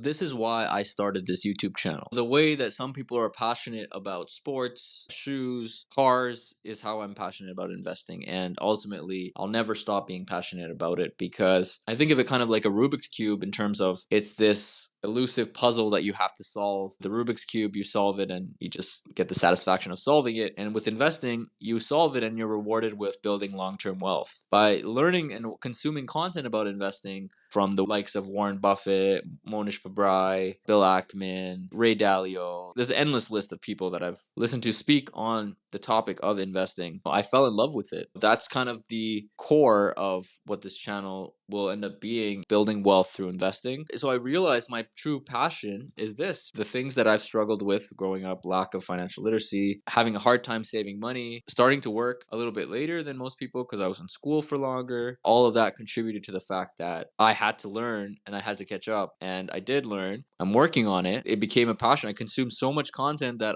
This is why I started this YouTube channel. The way that some people are passionate about sports, shoes, cars is how I'm passionate about investing. And ultimately, I'll never stop being passionate about it because I think of it kind of like a Rubik's Cube in terms of it's this elusive puzzle that you have to solve. The Rubik's Cube, you solve it and you just get the satisfaction of solving it. And with investing, you solve it and you're rewarded with building long-term wealth. By learning and consuming content about investing from the likes of Warren Buffett, Monish Pabrai, Bill Ackman, Ray Dalio, there's an endless list of people that I've listened to speak on the topic of investing. I fell in love with it. That's kind of the core of what this channel will end up being, building wealth through investing. So I realized my true passion is this. The things that I've struggled with growing up, lack of financial literacy, having a hard time saving money, starting to work a little bit later than most people because I was in school for longer. All of that contributed to the fact that I had to learn and I had to catch up. And I did learn. I'm working on it. It became a passion. I consumed so much content that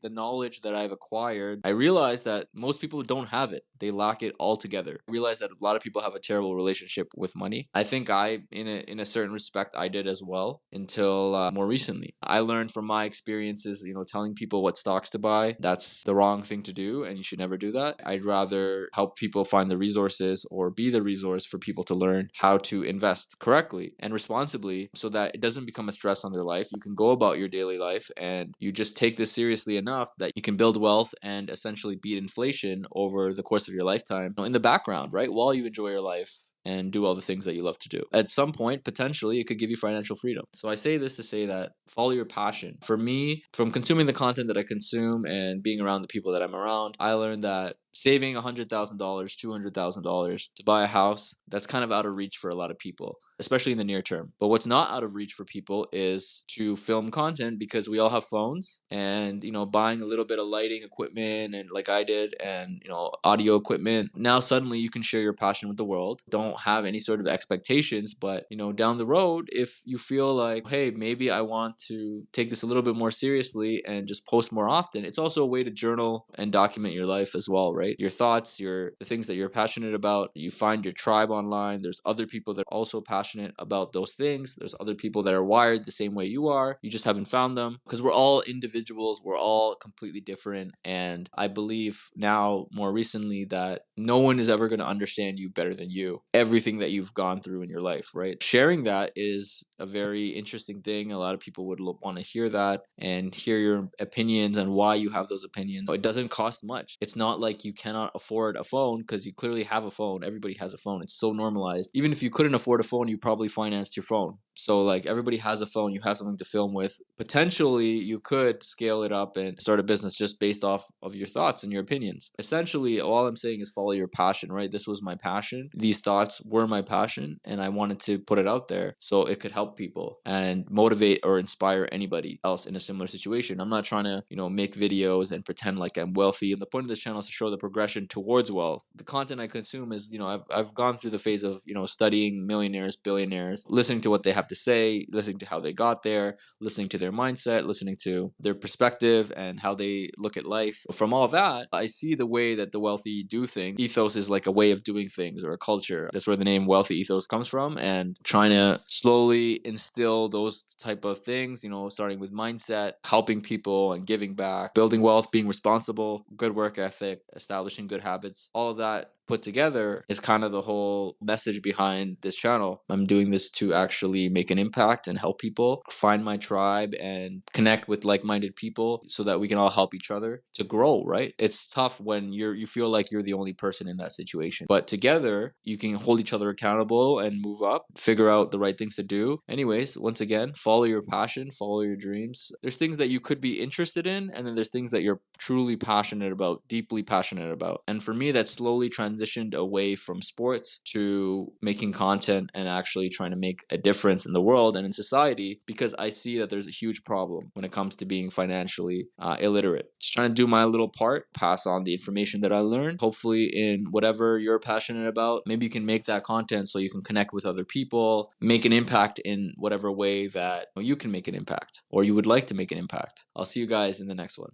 the knowledge that I've acquired, I realized that most people don't have it. They lack it altogether. I realized that a lot of people have a terrible relationship with money. I think in a certain respect, I did as well until more recently. I learned from my experiences, telling people what stocks to buy. That's the wrong thing to do, and you should never do that. I'd rather help people find the resources or be the resource for people to learn how to invest correctly and responsibly so that it doesn't become a stress on their life. You can go about your daily life and you just take this seriously enough that you can build wealth and essentially beat inflation over the course of your lifetime in the background, right? While you enjoy your life and do all the things that you love to do. At some point, potentially, it could give you financial freedom. So I say this to say that follow your passion. For me, from consuming the content that I consume and being around the people that I'm around, I learned that saving $100,000, $200,000 to buy a house, that's kind of out of reach for a lot of people, especially in the near term. But what's not out of reach for people is to film content because we all have phones and, buying a little bit of lighting equipment and like I did and, audio equipment. Now suddenly you can share your passion with the world. Don't have any sort of expectations, but, down the road, if you feel like, hey, maybe I want to take this a little bit more seriously and just post more often, it's also a way to journal and document your life as well, right? Your thoughts, the things that you're passionate about. You find your tribe online. There's other people that are also passionate about those things. There's other people that are wired the same way you are. You just haven't found them because we're all individuals. We're all completely different. And I believe now more recently that no one is ever going to understand you better than you. Everything that you've gone through in your life, right? Sharing that is a very interesting thing. A lot of people would want to hear that and hear your opinions and why you have those opinions. It doesn't cost much. It's not like you cannot afford a phone because you clearly have a phone. Everybody has a phone. It's so normalized. Even if you couldn't afford a phone, you probably financed your phone. So like everybody has a phone. You have something to film with. Potentially, you could scale it up and start a business just based off of your thoughts and your opinions. Essentially, all I'm saying is follow your passion, right? This was my passion. These thoughts were my passion, and I wanted to put it out there so it could help people and motivate or inspire anybody else in a similar situation. I'm not trying to, make videos and pretend like I'm wealthy. And the point of this channel is to show the progression towards wealth. The content I consume is, I've gone through the phase of, studying millionaires, billionaires, listening to what they have to say, listening to how they got there, listening to their mindset, listening to their perspective and how they look at life. From all that, I see the way that the wealthy do things. Ethos is like a way of doing things or a culture. That's where the name wealthy ethos comes from, and trying to slowly instill those type of things, starting with mindset, helping people and giving back, building wealth, being responsible, good work ethic, establishing good habits. All of that put together is kind of the whole message behind this channel. I'm doing this to actually make an impact and help people find my tribe and connect with like-minded people so that we can all help each other to grow, right? It's tough when you feel like you're the only person in that situation, but together you can hold each other accountable and move up, figure out the right things to do. Anyways, once again, follow your passion, follow your dreams. There's things that you could be interested in, and then there's things that you're truly passionate about, deeply passionate about. And for me, that slowly transitioned away from sports to making content and actually trying to make a difference in the world and in society, because I see that there's a huge problem when it comes to being financially illiterate. Just trying to do my little part, pass on the information that I learned. Hopefully in whatever you're passionate about, maybe you can make that content so you can connect with other people, make an impact in whatever way that you can make an impact or you would like to make an impact. I'll see you guys in the next one.